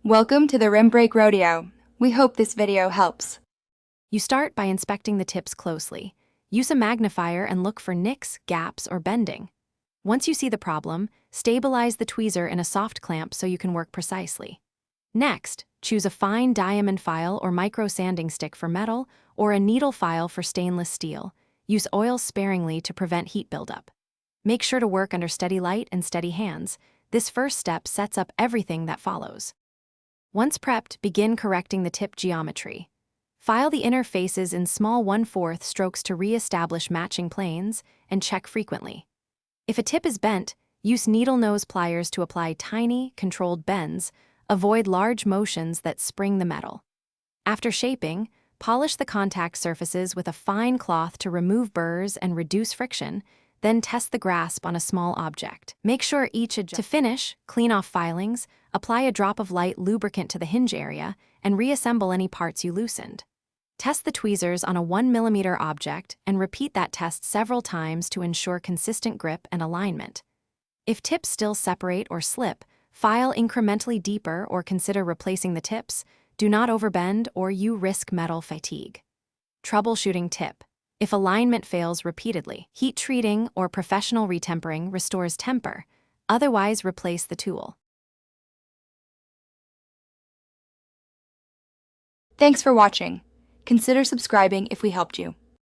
Welcome to the Rim Break Rodeo. We hope this video helps. You start by inspecting the tips closely. Use a magnifier and look for nicks, gaps, or bending. Once you see the problem, stabilize the tweezer in a soft clamp so you can work precisely. Next, choose a fine diamond file or micro sanding stick for metal or a needle file for stainless steel. Use oil sparingly to prevent heat buildup. Make sure to work under steady light and steady hands. This first step sets up everything that follows. Once prepped, begin correcting the tip geometry. File the inner faces in small 1/4 strokes to re-establish matching planes and check frequently. If a tip is bent, use needle nose pliers to apply tiny, controlled bends. Avoid large motions that spring the metal. After shaping, polish the contact surfaces with a fine cloth to remove burrs and reduce friction, then test the grasp on a small object. Make sure each To finish, clean off filings, apply a drop of light lubricant to the hinge area, and reassemble any parts you loosened. Test the tweezers on a 1 mm object and repeat that test several times to ensure consistent grip and alignment. If tips still separate or slip, file incrementally deeper or consider replacing the tips. Do not overbend or you risk metal fatigue. Troubleshooting tip. If alignment fails repeatedly, heat treating or professional retempering restores temper. Otherwise, replace the tool. Thanks for watching. Consider subscribing if we helped you.